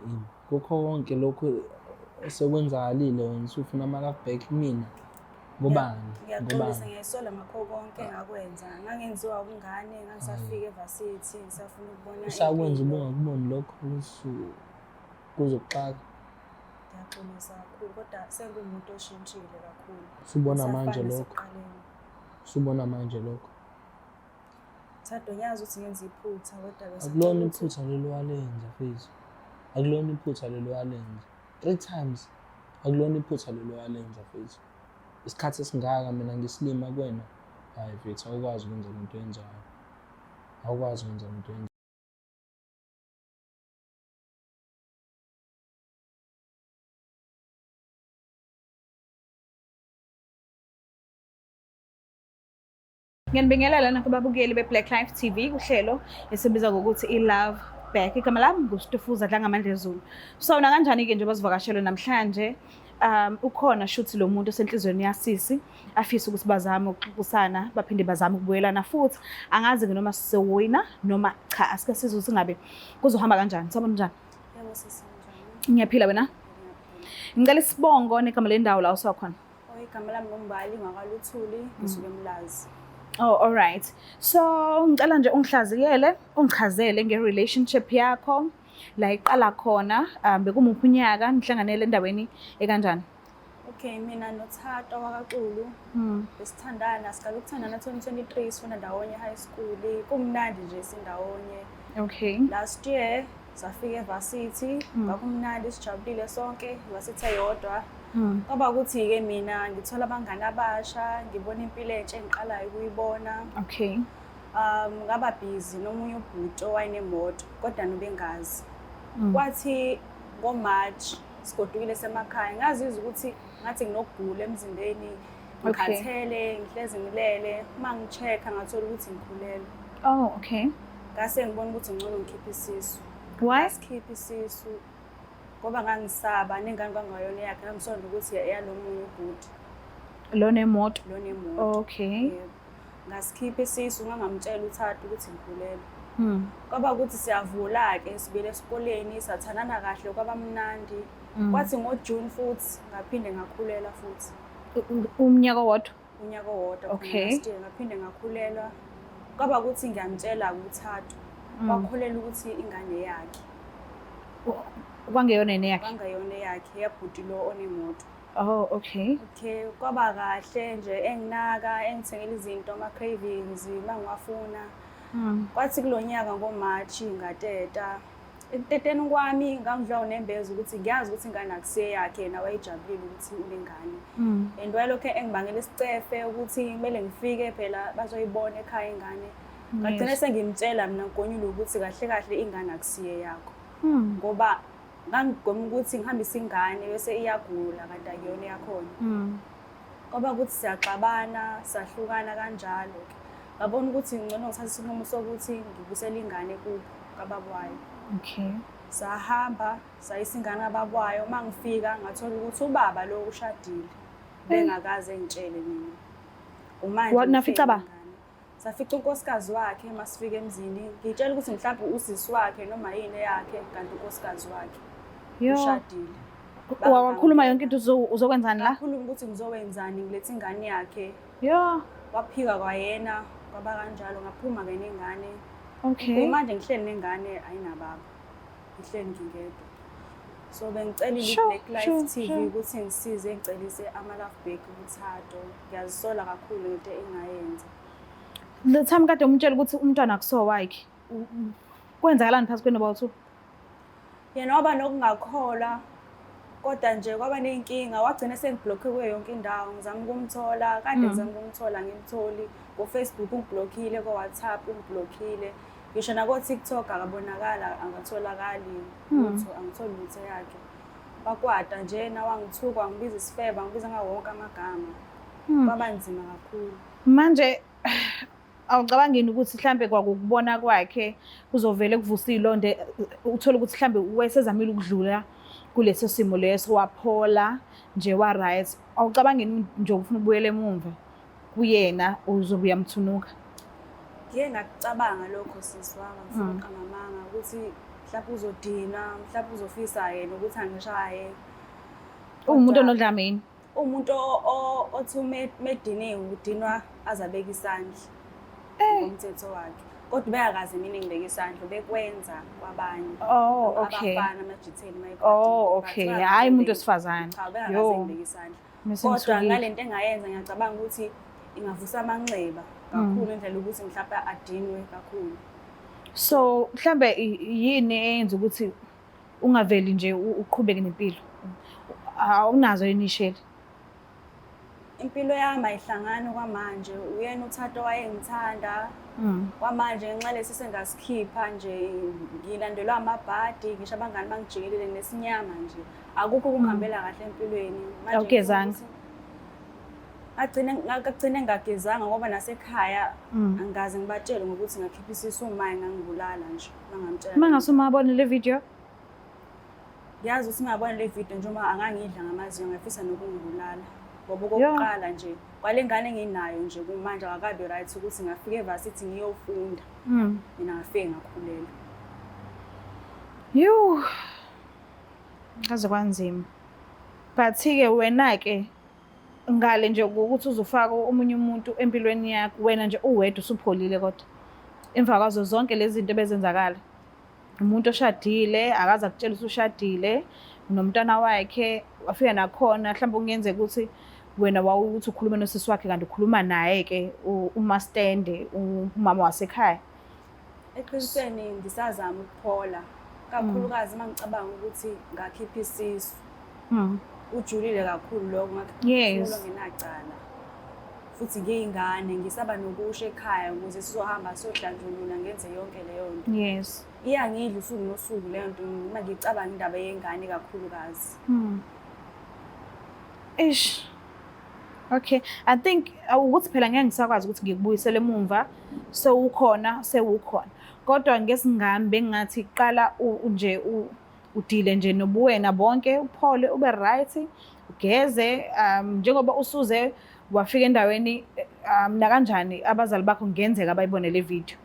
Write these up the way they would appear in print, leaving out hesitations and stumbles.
ini kukho konke lokhu osekwenzakalile wena usufuna ama-love back kumina ngobani Ngiyaxolisa ngiyayisola ngakho konke engakwenza ngangenziwa ubungane ngangisafika evasithi ngisafuna ukubona usakwenza ubungakuboni lokho kuzokuxaka ngiyaxolisa kakhulu kodwa sengumuntu oshintshile kakhulu usubona manje lokho Sadonyaza ukuthi ngenza iphutha kodwa bese akulona iphutha lelo walenza mfethu akulona iphutha lelo walenza 3 times akulona iphutha lelo walenza mfethu isikhathi esingaka mina ngisilima kuwena hayi mfethu awukwazi ukwenza into enzayo awukwazi ukwenza into enzayo Ngiyanibingelela nakho babukeli beBlack Life TV kuhlelo esibiza ngokuthi iLove Back. Igama lami nguStufuza Dlangamandla Zulu. Sawona kanjani-ke nje bazivakashele namhlanje? Ukhona shuthi lo muntu osenhlizweni yasisi afisa ukuthi bazame ukuxoxisana baphinde bazame ukubuyelana futhi angazi noma sisewina noma cha asike sizwe singabe kuzohamba kanjani. Sabona njani? Yebo sisi njani? Ngiyaphila wena? Ngicela isibongo negama lendawo la usakhona. Igama lami ngoMbali ngakaluthuli ngisuke eMlazi. Oh, all right. So ngicela nje ungihlaziyele ungichazele nge-relationship yakho la iqala khona bekumuphi unyaka nihlanganele endaweni ekanjani? Okay, mina noThato wakaXulu besithandana sikala ukuthandana 2023 sifunda ndawonye high school kumnandi nje sindawonye. Okay. Last year safika eVarsity ngakumnandi sijabulile sonke iVarsity eyodwa. Ngoba ukuthi-ke mina ngithola abangani abasha ngibona impilo entsha engiqalayo ukuyibona. Okay. Ngaba busy nomunye ubhuti owayenemoto kodwa nobengazi. Kwathi ngoMarch sigodukile semakhaya ngazizwa ukuthi ngathi nginokugula emzimbeni ngikhathele ngihlezi ngilele uma ngichecka ngathola ukuthi ngikhulelwe. Oh, okay. Ngase ngibona ukuthi ngcono ngikhiphe isisu. Why? Sikhiphe isisu ngoba ngangisaba nengane kwangayona yakhe ngangisonda ukuthi yalomunye ubhuti. Lonemoto. Lonemoto. Okay. Ngasikhipha isisu ngangamtshela uThato ukuthi ngikhulelwe. Kwaba ukuthi siyavula-ke sibile esikoleni sathandana kahle kwabamnandi. Kwathi ngoJune futhi ngaphinde ngakhulela futhi. Umnyaka wodwa? Unyaka owodwa. Okay. Ngaphinde ngakhulelwa. Kwaba ukuthi ngiyamtshela uThato wakholela ukuthi ingane yakhe. Kwangeyona yakhe? Kwangeyona yakhe yabhuti lo onemoto. Oh, okay. Okay, kwaba kahle nje enginaka engithengela izinto ama-cravings mangiwafuna. Kwathi kulonyaka ngoMarch ngateta. Ekuteteni kwami ngangidlawa nembeza ukuthi ngiyazi ukuthi ingane akusiye yakhe yena wayejabulile ukuthi unengane. And walokho engibangela isicefe ukuthi kumele ngifike phela bazoyibona ekhaya ingane. Ngagcina sengimtshela mina ngigonyula ukuthi kahle kahle ingane akusiye yakho. Ngoba ngangigoma ukuthi ngihambise ingane bese iyagula kanti akuyona yakhona. Ngoba ukuthi siyaxabana sahlukana kanjalo. Ngabona ukuthi ngcono ngithathe isinqumo sokuthi ngibusele ingane kababwayo. Okay. Sahamba sayisa ingane kababwayo mangifika ngathola ukuthi ubaba lo ushadile bengakaze ngitshele mina. Umanje nafica ba? Safica unkosikazi wakhe masifika emzini ngitshela ukuthi mhlawumbe usisi wakhe noma yini yakhe kanti unkosikazi wakhe ushadile. Wakhuluma yonke into uzokwenzani la? Wakhuluma ukuthi ngizowenzani ngilethe ingane yakhe. Yo. Waphika kwayena kwaba kanjalo ngaphuma ke nengane. Okay. Manje ngihleli nengane ayinababa. Ngihleli ngingedwa. So bengicela iBlack Life TV ukuthi ngisize ngicelise ama-love back uThato. Ngiyazisola kakhulu into engayenza. The time kade umtshela ukuthi umntwana akuso wakhe. Kwenzakalani phakathi kwenu both? Yena waba nokungakholwa kodwa nje kwaba nenkinga wagcina sengiblockhe kuyo yonke indawo ngizama ukumthola kade ngizama ukumthola ngimtholi ku-Facebook ungiblockile ko-WhatsApp ungiblockile ngisho nako-TikTok akabonakala angatholakali lutho angitholi lutho yakhe wakwata nje nawangithuka wangibiza isifebe wangibiza ngawo wonke amagama kwaba nzima kakhulu manje awucabangeni ukuthi mhlambe kwakubona kwakhe kuzovele kuvusa ilonde uthola ukuthi mhlambe wesezamile ukudlula kuleso simo leso waphola nje wa right awucabangeni nje ufuna ukubuyela emumva kuyena uzobuya mthunuka ngiye ngakucabanga lokho sisi wami ngifuna uqamamanga ukuthi mhlawumbe uzodinwa, mhlawumbe uzofisa yena ukuthi angishaye. Umuntu onodlameni. Umuntu othi mediniwe udinwa azabeka isandla ngomthetho wakhe. Kodwa beyakazi mina ngibeka isandla bekwenza kwabanye. Oh, okay. Abafana amajitheli mayikho. Oh, okay. Hayi umuntu wesifazane. Cha beyakazi ngibeka isandla. Kodwa ngalento engayenza ngiyacabanga ukuthi ingavusa amanxeba kakhulu indlela ukuthi mhlawumbe adinwe kakhulu. So mhlambe yini eyenza ukuthi ungaveli nje uqhubeke nempilo? Awunazo yini isheli? Impilo yami ayihlangani kwamanje. Uyena uThato wayengithanda. Kwamanje ngenxa lesi sengasikhipha nje ngilandelwa amabhadi ngisho abangani bangijikelele nesinyama nje. Akukho kungihambela kahle empilweni. Manje awugezanga. Ngagcine ngagezanga ngoba nasekhaya angazi ngibatshele ngokuthi ngakhipha isisu umaye ngangibulala nje bangamtshela. Mangase umabone le video? Ngiyazi ukuthi ngabona le video njengoba angangidla ngamazinyo ngafisa nokungibulala. Ngoba okokuqala nje kwale ngane enginayo nje kumanje akakabi right ukuthi ngafike evarsity ngiyofunda. Mina ngafike ngakhulela. Kaze kwanzima. But-ke wena-ke ngale nje ukuthi uzofaka omunye umuntu empilweni yakho wena nje uwedwa usupholile kodwa emva kwazo zonke lezi zinto bezenzakala. Umuntu oshadile akaze akutshela usushadile nomntana wakhe wafika nakhona mhlawumbe kungenzeka ukuthi wena wawuthi ukhuluma nosisi wakhe kanti ukhuluma naye ke uMastende umama wasekhaya. Eqinisweni ngisazama ukuphola kakhulukazi mangicabanga ukuthi ngakhipha isisu. Ujulile kakhulu lokho ngakho nginacala. Futhi ngiyingane ngisaba nokusha ekhaya ukuze sizohamba sohlanjulula ngenze yonke leyo nto. Yes. Iyangidla usuku nosuku leyo nto uma ngicabanga indaba yengane kakhulukazi. Okay, I think ukuthi phela ngeke ngisakwazi ukuthi ngikubuyisele emumva sewukhona. Kodwa ngesingami bengathi qala nje udile nje nobuwena bonke uphole ube right ugeze njengoba usuze wafika endaweni na kanjani abazali bakho ngenzeka bayibone le video.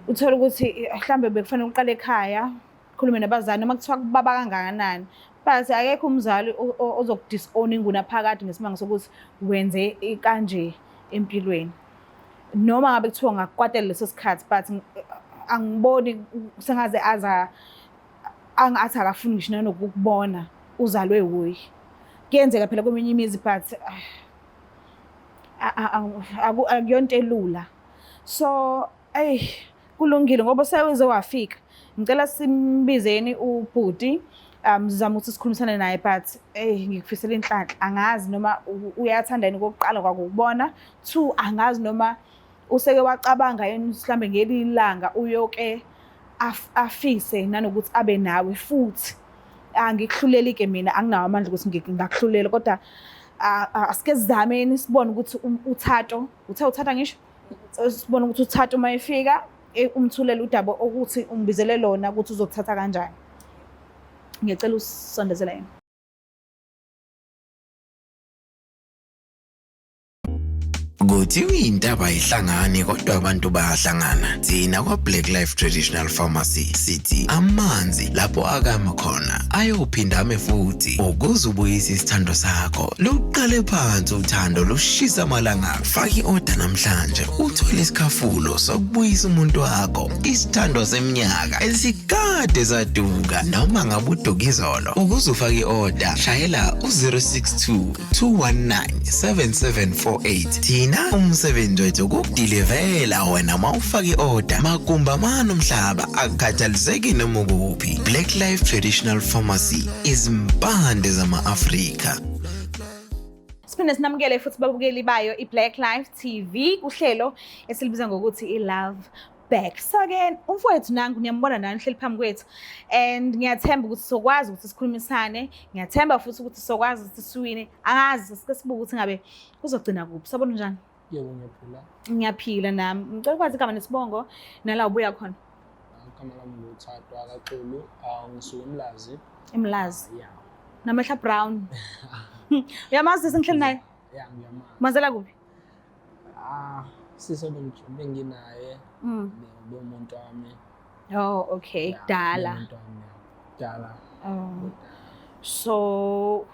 Uthola ukuthi mhlambe bekufanele uqale ekhaya khulume nabazali noma kuthiwa kubaba kangakanani. But akekho umzali ozokudisowna inguna phakathi ngesimanga sokuthi wenze kanje empilweni. Noma ngabe kuthiwa ngakukwatela leso sikhathi but angiboni sengaze angathi akafuni ngisho nanokukubona uzalwe wuyi. Kuyenzeka phela kweminye imizi but akuyonto elula. So kulungile ngoba seweze wafika. Ngicela simbizeni ubhuti zama ukuthi sikhulumisane naye but ngikufisela inhlanhla angazi noma uyathanda yini kokuqala kwakubona. 2 angazi noma useke wacabanga yini mhlambe ngelilanga uyoke afise nanokuthi abe nawe futhi angikuhluleli ke mina anginawo amandla ukuthi ngikuhlulela kodwa asike sizameni sibone ukuthi uThato uthatha ngisho sibone ukuthi uThato mayefika umthulela udaba ukuthi umbizele lona ukuthi uzokuthatha kanjani. Ngiyacela usondezele yena. Kuthiwa intaba ayihlangani kodwa abantu bayahlangana. Thina kwa Black Life Traditional Pharmacy sithi amanzi lapho akama khona ayophindame futhi ukuze ubuyise isithando sakho. Luqale phansi uthando lushisa amalanga. Faki order namhlanje uthole isikhafulo sokubuyisa umuntu wakho. Isithando seminyaka esikade saduka noma ngabe udokizolo. Ukuze ufake order shayela u062 219 7748. Thina umsebenzi wethu ukudilivela wena mawufake order makumba mano umhlaba akukhathaliseki noma ukuphi. Black Life Traditional Pharmacy izimpande zama-Afrika. Siphinde sinamukele futhi babukeli bayo iBlack Life TV uhlelo esilibiza ngokuthi iLove Back. So again umfowethu nangu niyambona nani hleli phambi kwethu and ngiyathemba ukuthi sokwazi ukuthi sikhulumisane. Ngiyathemba futhi ukuthi sokwazi ukuthi siwine. Angazi sike sibuka ukuthi ngabe kuzogcina kuphi. Sabona njani? Yebo ngiyaphila. Ngiyaphila nami. Ngicela ukwazi igama nesibongo nala ubuya khona. Igama lami nguThato akaXulu, ngisuka eMlazi. eMlazi. Yeah. Namehla Brown. Uyamazi sengihleli naye? Yeah, ngiyamazi. Mazela kuphi? Sise benginaye. Bomuntu wami. Oh, okay, kudala. Kudala. Oh. So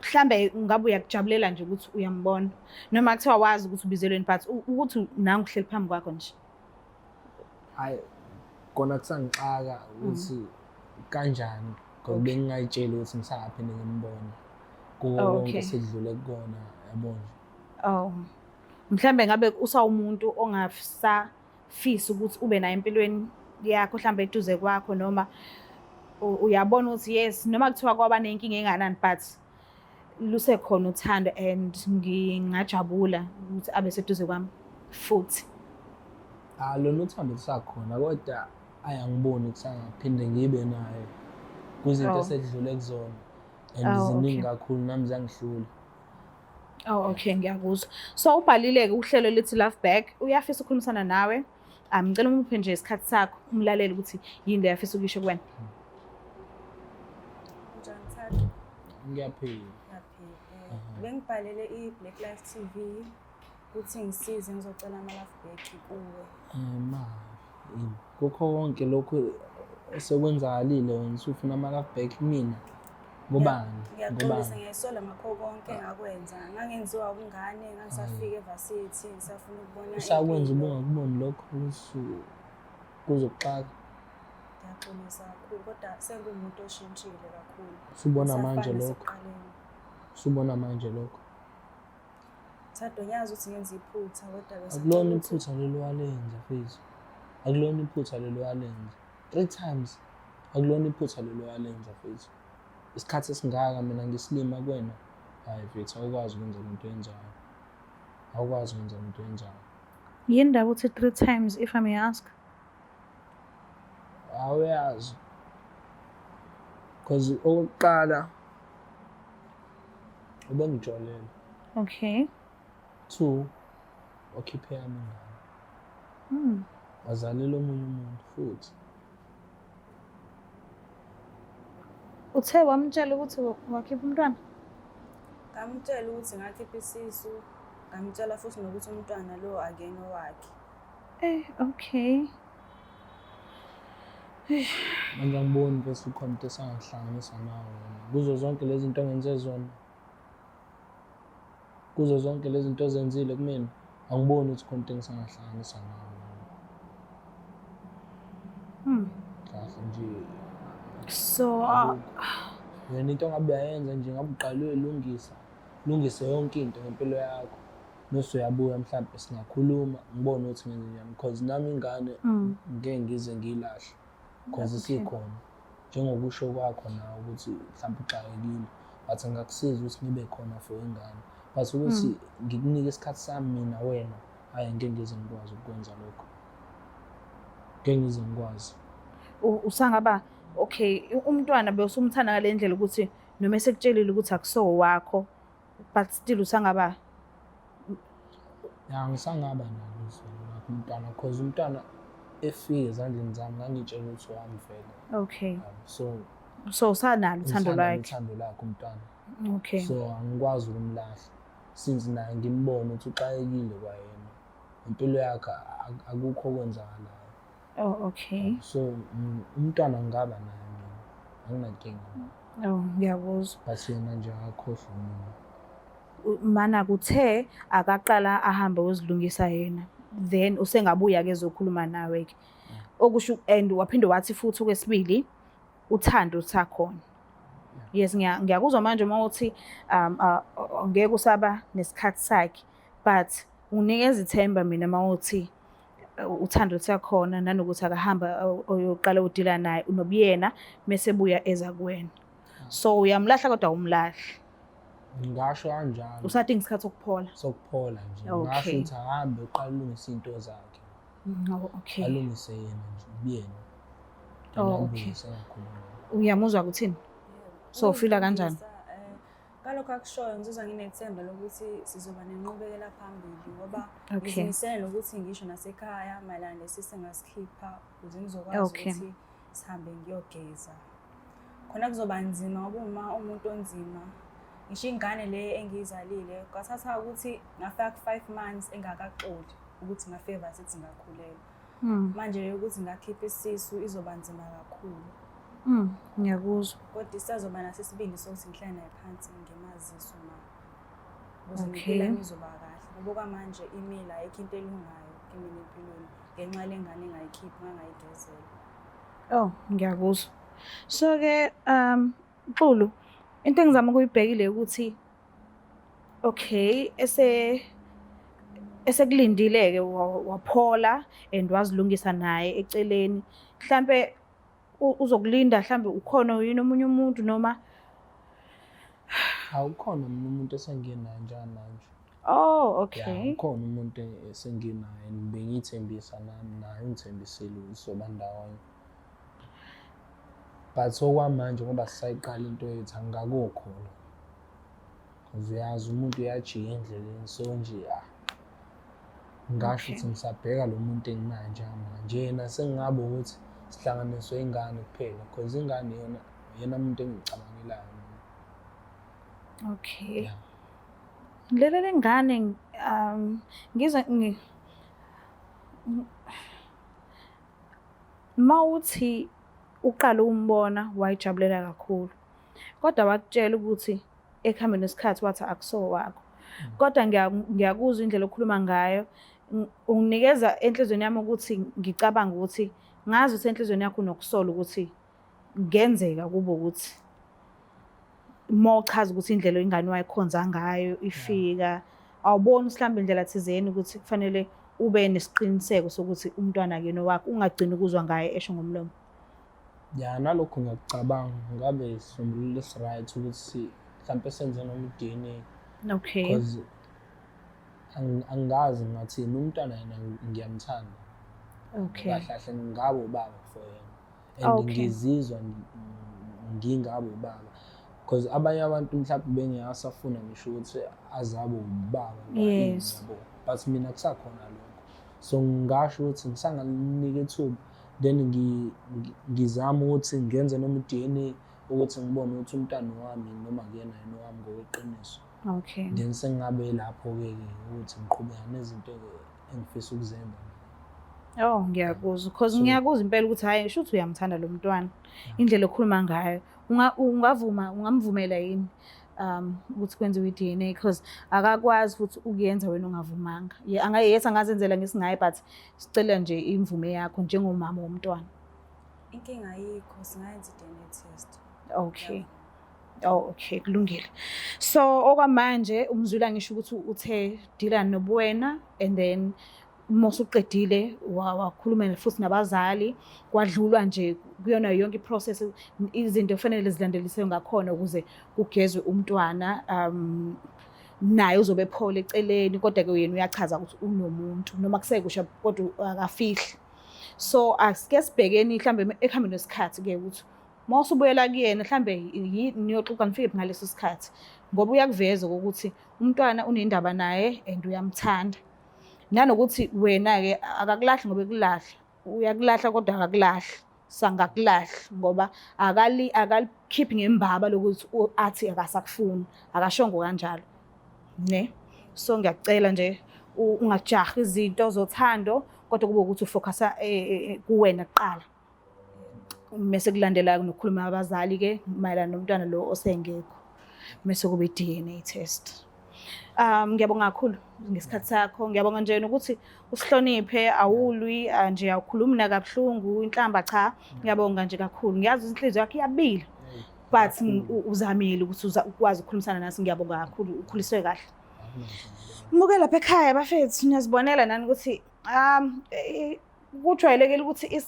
mhlambe ngabe uyakujabulela nje ukuthi uyambona noma kuthiwa wazi ukuthi ubizelweni but ukuthi nangu uhleli phambi kwakho nje. Hayi kona kusangixaka ukuthi kanjani ngoba bengingayitsheli ukuthi ngisaphinde ngimbone kuwo konke sedlule kukona yabona. Oh. Mhlambe ngabe usawumuntu ongasafisi ukuthi ube nayo empilweni yakho mhlambe eduze kwakho noma uyabona ukuthi yes noma kuthiwa kwaba nenkinga enganani but lusekhona uthando and ngingajabula ukuthi abe seduze kwami futhi. Lona uthando lusakhona kodwa ayangiboni kusangaphinde ngibe naye kuzinto esedlule kuzona and ziningi kakhulu nami zangihlula. Oh, okay, ngiyakuzwa. So ubhalile-ke uhlelo lithi Love Back, uyafisa ukukhulumisana nawe. Ngicela umuphe nje isikhathi sakho umlaleli ukuthi yini le yafisa ukisho kuwena. Ngiyaphila. Bengibhalele iBlack Life TV ukuthi ngisize ngizocela ama-Love Back kuwe. Kukho konke lokhu osekwenzakalile wena usufuna ama-Love Back mina. Ngobani? Ngiyaxolisa ngiyayisola ngakho konke engakwenza. Ngangenziwa ubungane, ngangisafika eVarsity, ngisafuna ukubona. Usakwenza ubungakuboni lokho kuzokuxaka. Ngiyaxolisa kakhulu kodwa sengumuntu oshintshile kakhulu. Usubona manje lokho. Usubona manje lokho. Sadonyaza ukuthi ngenza iphutha kodwa bese akulona iphutha lelo walenza mfethu. Akulona iphutha lelo walenza. 3 times. Akulona iphutha lelo walenza mfethu. Isikhathi esingaka mina ngisilima kuwena. Hayi mfethu awukwazi ukwenza into enzayo. Awukwazi ukwenza into enzayo. Yini ndaba uthi 3 times if I may ask? Awuyazi. Because okokuqala ubengijolele. Okay. 2 okhiphe yami ngane. Wazalela omunye umuntu futhi. Uthe wamtshela ukuthi wakhipha umntwana? Ngamtshela ukuthi ngakhipha isisu, ngamtshela futhi nokuthi umntwana lo akuyena owakhe. Okay. Manje angiboni bese ukhona into esangihlanganisa nawe. Kuzo zonke lezi zinto engenze zona. Kuzo zonke lezi zinto ezenzile kumina. Angiboni ukuthi khona into engisangihlanganisa nawe. Kahle nje. So wena into ngabe uyayenza nje ngabe uqalwe lungise yonke into ngempilo yakho. Nose uyabuya mhlawumbe singakhuluma ngibone ukuthi ngenze njani because nami ingane ngeke ngize ngilahle. Because sikhona njengokusho kwakho nawe ukuthi mhlawumbe uxakekile but ngakusiza ukuthi ngibe khona for ingane but ukuthi ngikunike isikhathi sami mina wena hayi ngeke ngize ngikwazi ukwenza lokho. Ngeke ngize ngikwazi. Usangaba okay umntwana bewusumthanda ngale ndlela ukuthi noma esekutshelile ukuthi akuso wakho but still usangaba ngisangaba nalo lapho umntwana because umntwana efike ezandleni zami ngangitshela ukuthi wami vele. Okay. So usanalo uthando lwakhe. Uthando lakhe umntwana. Okay. So angikwazi ukumlahla since naye ngimbone ukuthi uxakekile kwayena. Impilo yakhe akukho okwenzakalayo. Oh, okay. So umntwana ngaba naye mina. Anginankinga. Ngiyakuzwa. But yena nje akakhohlwa mina. Mana kuthe akaqala ahambe uzilungisa yena then usengabuya ke zokhuluma nawe ke okusho and waphinde wathi futhi okwesibili uthando sakhona. Yes ngiyakuzwa manje mawuthi ngeke usaba nesikhathi sakhe but unikeza ithemba mina mawuthi uthando sakhona nanokuthi akahamba oyoqala udila naye unobuyena mase buya eza kuwena. So uyamlahla kodwa umlahla. Ngasho kanjalo. Usadinga isikhathi sokuphola. Sokuphola nje. Ngasho ukuthi ahambe uqala ulungisa into zakhe. Okay. Alungise yena nje ubiyena. Okay. Uyamuzwa ukuthini? So ufila kanjani? Ngalokho akushoyo ngizizwa nginethemba lokuthi sizoba nenqubekela phambili ngoba ngizimisele nokuthi ngisho nasekhaya mayelana nesisi ngasikhipha ukuze ngizokwazi ukuthi sihambe ngiyogeza. Khona kuzoba nzima ngoba uma umuntu onzima ngisho ingane le engiyizalile kwathatha ukuthi ngafika ku5 months engakaxoli ukuthi ngafeva sithi ngakhulela. manje ukuthi ngakhipha isisu izoba nzima kakhulu. Ngiyakuzwa. Kodwa isazoba nasesibindi sokuthi ngihlale naye phansi ngimazise uma ukuze Okay. impilo yami izoba kahle. Ngoba kwamanje imila ayikho into elungayo kimina empilweni ngenxa lengane engayikhiphi ngangayigezela. Oh, ngiyakuzwa. So ke Xulu, into engizama ukuyibhekile ukuthi okay, esekulindileke waphola and wazilungisa naye eceleni. Mhlambe uzokulinda mhlambe ukhona yini omunye umuntu noma Awukhona umuntu esenginayo njengamanje. Oh, Ya, okay. ukhona umuntu esenginayo bengithembisa nami naye ungithembisile usoba ndawonye. But okwamanje ngoba sisayiqala into yethu angikakokhona. Uyazi umuntu uyajika endleleni so nje ngasho ukuthi ngisabheka lo muntu enginayo njengamanje. Yena sengingaba ukuthi sihlanganiswe ingane kuphela because ingane yena umuntu engicabangelayo. Okay. Yeah. Lele ngane ngiza mawuthi uqala umbona wayijabulela kakhulu. Kodwa wakutshela ukuthi ekuhambeni nesikhathi wathi akuso wakho. Kodwa ngiyakuzwa indlela okhuluma ngayo. Unginikeza enhlizweni yami ukuthi ngicabanga ukuthi ngazi ukuthi enhlizweni yakho unokusola ukuthi ngenzeka kube ukuthi mawuchaza ukuthi indlela ingane wayikhonza ngayo ifika awuboni mhlambe indlela thizeni ukuthi kufanele ube nesiqiniseko sokuthi umntwana akena wakho ungagcini ukuzwa ngaye esho ngomlomo. Ya nalokho ngiyacabanga ngabe isisombululo right ukuthi mhlawumbe senze noma DNA Okay. because angazi ngathi umntwana yena ngiyamthanda. Okay. Kahle ngingabo ubaba for yena. And Okay. ngizizwa ngingabo ubaba. Because abanye abantu mhlawumbe bengiyasafuna ngisho ukuthi azabo ubaba. Yes. But mina kusakhona lokho. So ngisho ukuthi ngisangalinike ithuba then ngizama ukuthi ngenze noma DNA ukuthi ngibone ukuthi umntwana wami noma kuyena yena wami ngokweqiniso. Okay. Then sengabe lapho ke ukuthi ngiqhubeka nezinto engifisa ukuzenza. Oh, ngiyakuzwa because So- ngiyakuzwa impela ukuthi hayi shuthi uyamthanda lo mntwana. Indlela okhuluma ngayo. Ungamvumela yini ukuthi kwenziwe i-DNA because akakwazi futhi ukuyenza wena ungavumanga. Yethi angazenzela ngesingaye but sicela nje imvume yakho njengomama womntwana. Inkinga ayikho singayenza i-DNA test. Okay. Oh, okay, kulungile. So okwamanje umzwila ngisho ukuthi uthe deala nobuwena and then mosuqedile wakhuluma futhi nabazali kwadlulwa nje kuyona yonke iprocess izinto kufanele zilandeliswe ngakhona ukuze kugezwe umntwana naye uzobe phola eceleni kodwa ke yena uyachaza ukuthi unomuntu noma kusekusha kodwa akafihli. So asike sibhekeni mhlambe ekuhambeni nesikhathi ke ukuthi mawusubuyela kuyena mhlambe niyoxoxa nifike ngaleso sikhathi ngoba uyakuveza ukuthi umntwana unendaba naye and uyamthanda. Nanokuthi wena ke akakulahli ngoba ekulahla uyakulahla kodwa akakulahli sangakulahli ngoba akalikhiphi ngembaba lokuthi athi akasakufuni akashongo kanjalo ne. So ngiyakucela nje ungajahi izinto zothando kodwa kube ukuthi ufocusa kuwena kuqala mase kulandelayo nokukhuluma abazali ke mayelana nomntwana lo osengekho mase kube i-DNA test. Ngiyabonga kakhulu ngesikhathi sakho. Ngiyabonga nje ukuthi usihloniphe awulwi nje awukhulumi nakabhlungu inhlamba cha. Ngiyabonga nje kakhulu. Ngiyazi inhliziyo yakho iyabila but uzamile ukuthi ukwazi ukukhulumisana nasi. Ngiyabonga kakhulu ukhuliswe kahle. Muke lapha ekhaya bafethu niyazibonela nani ukuthi kujwayelekile ukuthi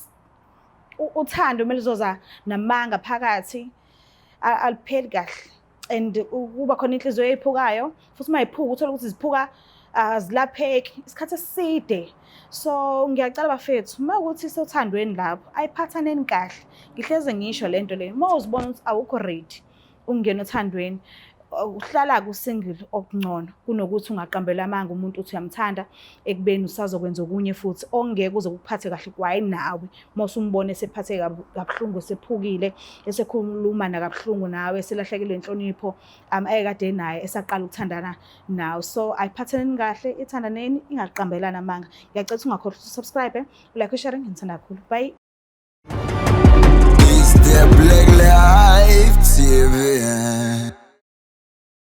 uthando kumele lizoza namanga phakathi alipheli kahle and kuba khona inhliziyo eyiphukayo futhi mayiphuka uthola ukuthi ziphuka azilapheki isikhathi eside. So ngiyacela bafethu mawukuthi sewuthandweni lapho ayiphathaneni kahle. Ngihleze ngisho lento le mawuzibona ukuthi awukho ready ungena othandweni uhlala ku-single okungcono kunokuthi ungaqambela amanga umuntu uthi uyamthanda ekubeni usazokwenza okunye futhi ongeke uze ukuphathe kahle kwaye nawe mase umbone esephathe kabuhlungu esephukile esekhuluma nakabuhlungu nawe eselahlekelwe inhlonipho ekade naye esaqala ukuthandana nawe. So ayiphatheleni kahle, ithandaneni, ingaqambelani amanga. Ngiyacela ukuthi ungakhohlwa ukusubscribe, like, sharing, ngithanda kakhulu. Bye. It's the Black Life TV.